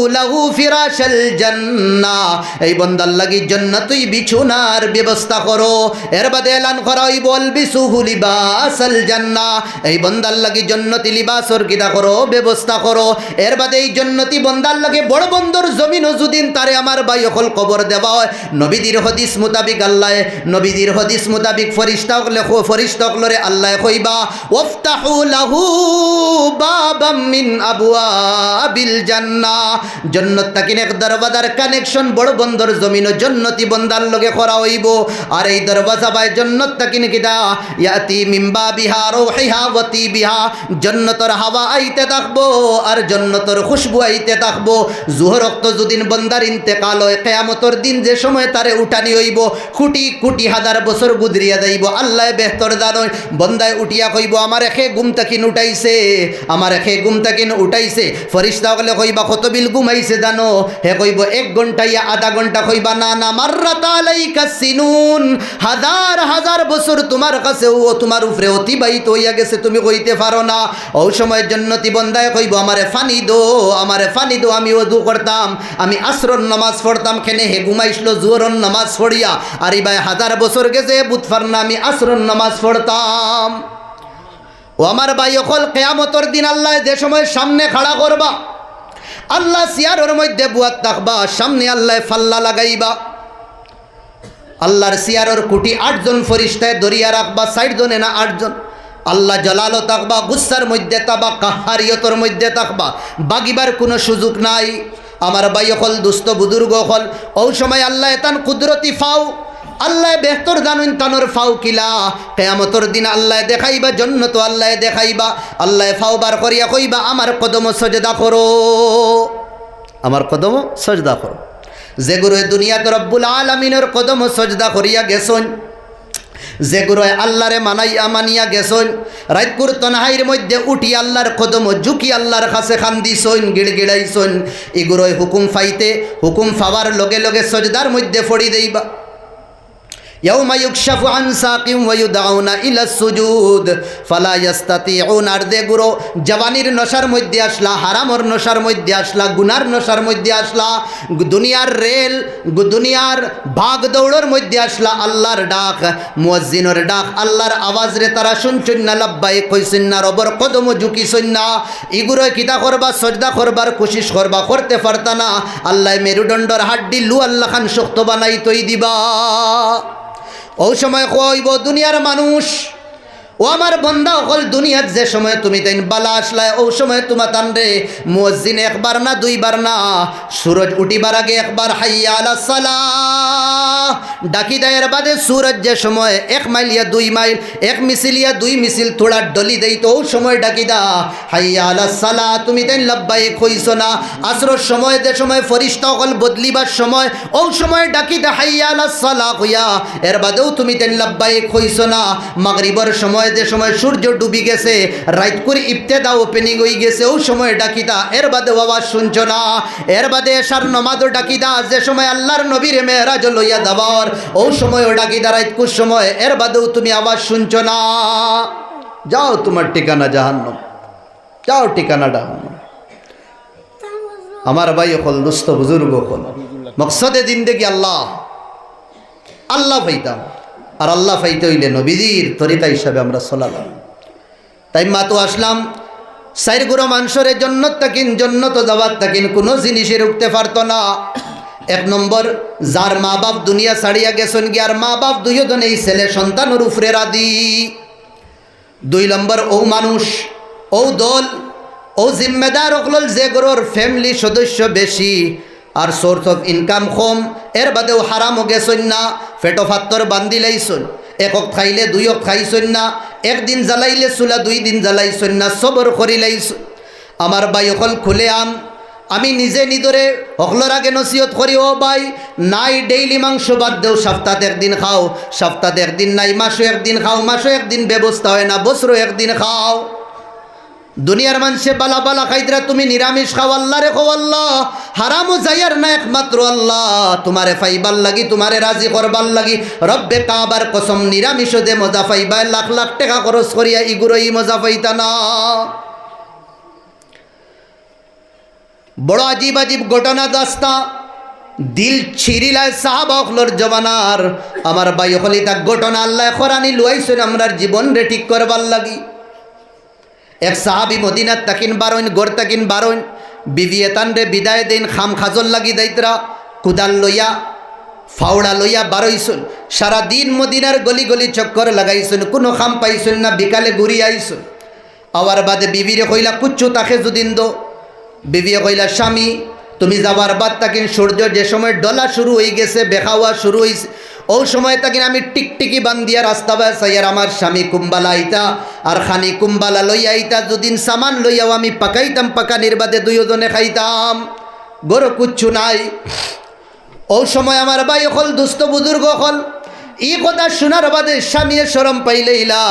লাহু ফিরাশাল জান্নাহ এই বন্দার লাগি জান্নাতুই বিছুনার ব্যবস্থা করো এর বাদে এলান করা হইব আলবিসুহু লিবাসাল জান্নাহ এই বন্দার লাগি জান্নাতি লিবাসর কিদা করো ব্যবস্থা করো এর বাদে এই জান্নাতি বন্দার লাগে বড় বন্দর জমিন যুদিন তারে আমার ভাই হল কবর দেওয়া হয় নবীদের হাদিস মোতাবিক আল্লাহ নবীদের হাদিস মোতাবিক ফেরেশতা হলরে আল্লাহ কইবা ওয়াফতাহু লাহু বাবাম মিন আবওয়াবিল জান্নাহ জান্নাত তাকিন এক দরওয়াজার কানেকশন বড় বন্দর জমিন জান্নাতি বন্দার লগে করা হইব আর এই দরওয়াজা বাই জান্নাত তাকিন কিদা ইয়াতি মিন বাব বিহা রৌহিহা ওয়া তিবিহা, জান্নাতের হাওয়া আইতে থাকবো আর জান্নাতের খুশবু আইতে থাকবো। জোহর ওয়াক্ত যদিন বন্দার ইন্তেকাল হয়, কিয়ামতের দিন যে সময় তারে উঠানি হইব, কোটি কোটি হাজার বছর গুদরিয়া যাইব, আল্লাহ বেহতর জানোয়। বন্দায় উঠিয়া কইব আমার এখে ঘুম তাকিন উঠাইছে, আমার এখে ঘুম তাকিন উঠাইছে। ফরিস্তা হলে কইবা কত বিল ঘুমাইছে জানো? হে কইব 1 ঘন্টা ইয়া আধা ঘন্টা। কইবা না না, মাররাত আলাইকা সিনুন, হাজার হাজার বছর তোমার কাছে ও তোমার উপরে অতিবাহিত হইয়া গেছে, তুমি কইতে পারো না। ওই সময় জান্নাতি বন্দায় কইব আমারে ফানি দো, আমারে ফানি দো, আমি ওযু করতাম, আমি আসরর নামাজ পড়তাম, কেনে হে ঘুমাইছিল জোহরের নামাজ পড়িয়া, আর ইবাই হাজার বছর গেছে বুধবার না আমি আসরর নামাজ পড়তাম। ও আমার ভাই অকল কিয়ামতের দিন আল্লাহ যে সময় সামনে খাড়া করবা, আল্লাহ সিয়ারের মধ্যে বুয়াত থাকবা, সামনে আল্লাহ ফাল্লা লাগাইবা, আল্লাহর সিয়ারের কোটি 8 জন ফরিস্তায় দরিয়া রাখবা, 60 জনে না 8 জন। আল্লাহ জালালও থাকবা, গুসার মধ্যে থাকবা, কাহারিয়তর মধ্যে থাকবা, বাগিবার কোনো সুযোগ নাই। আমার ভাই অকল দুস্থ বুজুর্গ অকল, ওই সময় আল্লাহ তান কুদরতি ফাও, আল্লাহ বেহতর জানুন তানোর ফাও কিলা। কিয়ামতের দিন আল্লাহ দেখাইবা জান্নাত, আল্লাহ দেখাইবা, আল্লাহ ফাও বার করিয়া কইবা আমার কদম সজদা করো, আমার কদম সজদা করো। যে গুরু দুনিয়াতে রব্বুল আলামিনের কদম সজদা করিয়া গেছন, যে গুরু আল্লাহরে মানিয়া গেছন, রাতকুর তনহাইর মধ্যে উঠি আল্লাহর কদম ঝুঁকি আল্লাহর কাছে খান্দিছন, গিড়গিড়াইছন, এগুলোয় হুকুম ফাইতে, হুকুম ফাওয়ার লগে লগে সজদার মধ্যে ফড়ি দেইবা। ইয়াউমা ইউকশাফু আন সাকিম ওয়া ইউদাউনা ইলা সুজুদ ফালা ইস্তাতিউন। আর দে গুরো জওয়ানির নশার মধ্যে আসলা, হারামর নশার মধ্যে আসলা, গুনার নশার মধ্যে আসলা, দুনিয়ার রেল, দুনিয়ার ভাগ দৌড়ের মধ্যে আসলা, আল্লাহর ডাক, মুয়াজ্জিনের ডাক, আল্লাহর আওয়াজ রে তারা শুনছেন না, লাব্বাইক কইছেন না, রবর কদম ঝুঁকিছেন না। ইগুরো কিতা করবা, সজদা করবার কোশিশ করবা, করতে পারতা না। আল্লাহ মেরুদণ্ডর হাড্ডি লু আল্লাহ খান শক্ত বানাই তৈ দিবা। ওই সময় কইব দুনিয়ার মানুষ, ও আমার বন্দা অকল দুনিয়াত যে সময় তুমি তাইন বালা আসলায়, ওই সময় তোমার তান রে মুয়াজ্জিন 1 বার না 2 বার না, সূরজ উঠিবার আগে 1 বার হাইয়া আলাস সালাহ ডাকি দেয়ের বাদে সূরজ যে সময় 1 মাইল ইয়া 2 মাইল, 1 মিছিল ইয়া 2 মিছিল থোড়া ডলি দেই, তো ওই সময় ডাকি দা হাইয়া আলাস সালাহ, তুমি তাইন লাব্বাইক কইছ না। আসরের সময় যে সময় ফরিস্তা অকল বদলিবার সময়, ওই সময় ডাকি দা হাইয়া আলাস সালাহ কইয়া, এর বাদেও তুমি তাইন লাব্বাইক কইছ না। মাগরিবের সময় যে সময় সূর্য ডুবি গেছে, রাত করে ইবতেদা ওপেনিং হয়ে গেছে, ওই সময় ডাকিদা, এর বাদে আওয়াজ শুনছ না। এর বাদে এশার নামাজও ডাকিদা, যে সময় আল্লাহর নবীর মেরাজ লইয়া যাবার, ওই সময়ও ডাকিদা রাত কুর সময়, এর বাদেও তুমি আওয়াজ শুনছ না। যাও তোমার ঠিকানা জাহান্নাম, যাও ঠিকানা জাহান্নাম। আমার ভাই হল দুস্থ বুজুর্গ হল, মকসদে জিন্দেগি আল্লাহ, আল্লাহ পাইতাম, আর আল্লাহ পাইতে হইলে নবীজির তরিকা হিসাবে আমরা চলালাম। তাই মা তো আসলাম 4 গুরো মানুষের জন্নত তাকিন, জন্নত যাওয়ার তাকিন কোনো জিনিসে রুখতে পারতো না। 1 নম্বর, যার মা বাপ দুনিয়া ছাড়িয়া গেছেন গিয়ে, আর মা বাপ 2 জন এই ছেলে সন্তানের উপরে রাদি। 2 নম্বর, ও মানুষ, ও দল, ও জিম্মেদার অকল যে গরোর ফ্যামিলি সদস্য বেশি আর সোর্স অফ ইনকাম কম, এর বাদেও হারামও গেছেন না, ফেটো ফাত্তর বান্ধি লাইছন, 1 অক খাইলে 2 অক খাইছন না, 1 দিন জ্বালাইলে চুলা 2 দিন জ্বালাইছন না, সবর করি লাইছন। আমার ভাই অকল খুলে আমি নিজে নিদরে অকলর আগে নসিহত করি, ও ভাই নাই ডেইলি মাংস বাদ দেও, সপ্তাহে 1 দিন খাও, সপ্তাহে 1 দিন নাই, মাসে 1 দিন খাও, মাসে 1 দিন ব্যবস্থা হয় না, বছরে 1 দিন খাও। দুনিয়ার মানুষে বালা বালা খাইদরা, তুমি নিরামিষ খাও, আল্লাহ রে খাও, আল্লাহ হারামও যাইয়ার না একমাত্র আল্লাহ, তোমারে ফাইবার লাগি, তোমারে রাজি করবার লাগি, রব্বে কাবার কসম নিরামিষ দে মজা ফাইবা, লাখ লাখ টাকা খরচ করিয়া ইগুরোই মজা পাইতা না। বড় আজীব আজীব ঘটনা দাস্তা, দিল ছিরিলায় সাহাবা অকলর জমানার। আমার ভাই হলি তা ঘটনা আল্লাহ খরানি লুয়াইছেন আমরার জীবন রে ঠিক করবার লাগি। 1 সাহাবি মদিনাত তাকিন বারইন, গড় তাকিন বারইন, বিবিয়ে তান রে বিদায় দিন খাম খাজল লাগি দায়িত্রা, কুদাল লইয়া ফাওড়া লইয়া বারইছুন, সারা দিন মদিনার গলি গলি চক্কর লাগাইছুন, কোনো খাম পাইছুন না, বিকালে ঘুরি আইছুন। আবার বাদে বিবিরে কইলা কুচ্ছু তাকে যদিন দো, বিবিয়ে কইলা স্বামী তুমি যাবার বাদ তাকিন সূর্য যে সময় ডলা শুরু হয়ে গেছে, বেখাওয়া শুরু হয়েছে, ও সময় তাকে আমি টিকটিকি বান্ধিয়া রাস্তা বাসাইয়ার আমার স্বামী কুম্বালা আইতা আর খানি কুম্বালা লইয়া আইতা দুদিন সামান লইয়াও আমি পাকাইতাম, পাকানির বাদে দুইজনে খাইতাম, গরো কুচ্ছু নাই। ও সময় আমার ভাই হল দুস্থ বুজুর্গ হল ই কথা শোনার বাদে স্বামীর শরম পাইলেইলা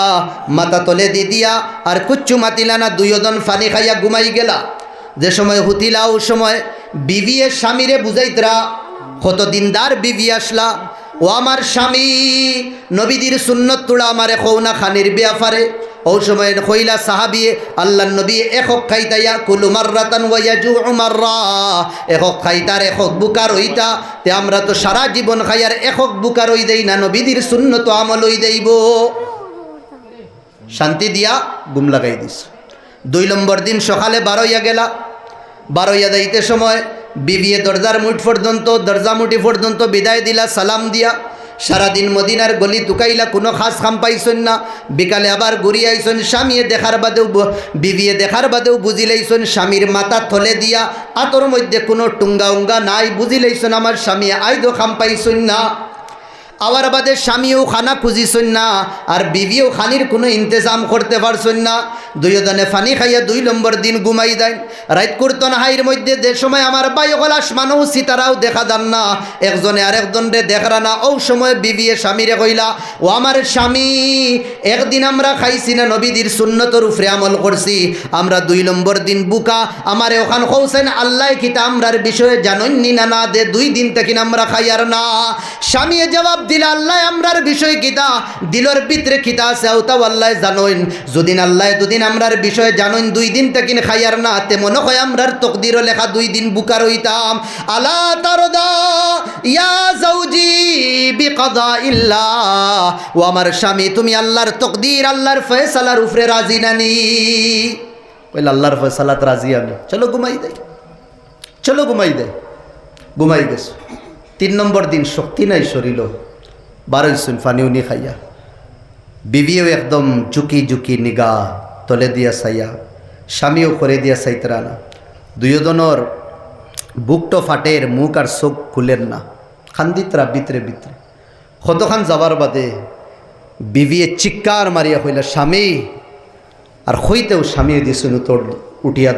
মাথা তলে দি দিয়া আর কুচ্ছু মাতিলা না, দুইজন ফানি খাইয়া ঘুমাই গেলা। যে সময় হুতিলা ও সময় বিবিয়ে স্বামীরে বুঝাইতরা, কত দিনদার বিবি আসলা, ও আমার স্বামী নবীদের সুন্নত তোড়া আমারে খৌনা খানির বিয়াফারে। ও সময় কইলা সাহাবিয়ে আল্লাহ নবী একক খাইতাইয়া কুলু মাররাতান ওয়া ইয়াজু মাররা, একক খাইতার একক বুকার হইতা, তে আমরা তো সারা জীবন খাইয়ার একক বুকার হই দেই না, নবীদের সুন্নত আমল হই দেইব। শান্তি দিয়া গুম লাগাই দিস। 2 নম্বর দিন সকালে বারোইয়া গেলা, বারোইয়া যাইতে সময় বিবিয়ে দরজার মুঠ পর্যন্ত দরজা মুঠি পর্যন্ত বিদায় দিলা সালাম দিয়া। সারাদিন মদিনার গলি তুকাইলা, কোনো খাস খাম পাইছেন না। বিকালে আবার ঘুরিয়ে আইসেন, স্বামীয়ে দেখার বাদেও বিবিয়ে দেখার বাদেও বুঝিলাইছেন স্বামীর মাথা থলে দিয়া আতর মধ্যে কোনো টুঙ্গা উঙ্গা নাই, বুঝিলাইছেন আমার স্বামী আইদো খাম পাইছেন না। আবার বাদে স্বামীও খানা খুঁজিছেন না আর বিবিও খানির কোনো ইন্তজাম করতে পারছেন না। দুইজনে ফানি খাইয়া 2 নম্বর দিন ঘুমাই দেন। রাত করতন হাইয়ের মধ্যে যে সময় আমার বাই হল আসমানও সিতারাও দেখা যান না, একজনে আরেকজনরে দেখরা না। ও সময় বিবিয়ে স্বামীরে কইলা, ও আমার স্বামী একদিন আমরা খাইছি না নবীদের সুন্নতর উপরে আমল করছি, আমরা 2 নম্বর দিন বুকা, আমারে ওখান কৌছেন আল্লাহ কিতা আমরার বিষয়ে জাননি না, না দে 2 দিন থেকে আমরা খাইয়ার না। স্বামী জবাব দিলা, আল্লাহ আমরার বিষয় কিতা দিলর ভিতরে কিতা আছে ওটাও আল্লাহ জানোইন, যদিন আল্লাহ দুদিন আমরার বিষয়ে জানোইন 2 দিন থেকে খাইয়ার না, তেমন হয় আমরার তকদিরও লেখা 2 দিন বুকার হইতাম। আলা তারদা ইয়া জাওজি বিকাদা ইল্লাহ, ও আমার স্বামী তুমি আল্লাহর তকদির আল্লাহর ফয়সালার উপরে রাজি নানি? কইলা আল্লাহর ফয়সালাত রাজি আমি, চলো ঘুমাই দেয়, চলো ঘুমাই দেয়। ঘুমাই গেছ। 3 নম্বর দিন শক্তি নাই শরীর, বারোইছুন ফানি উনি খাইয়া। বিবিও একদম ঝুঁকি ঝুঁকি নিগা তলে দিয়া চাইয়া, স্বামীও করে দিয়া চাইতরা না। দুইজনের বুকটো ফাটের, মুখ আর চোখ খুলেন না, খান্দিতরা ভিতরে ভিতরে। কতখান যাবার বাদে বিবিয়ে চিৎকার মারিয়া কইলা স্বামী, আর হইতেও স্বামী দিয়েছেন তোর উঠিয়া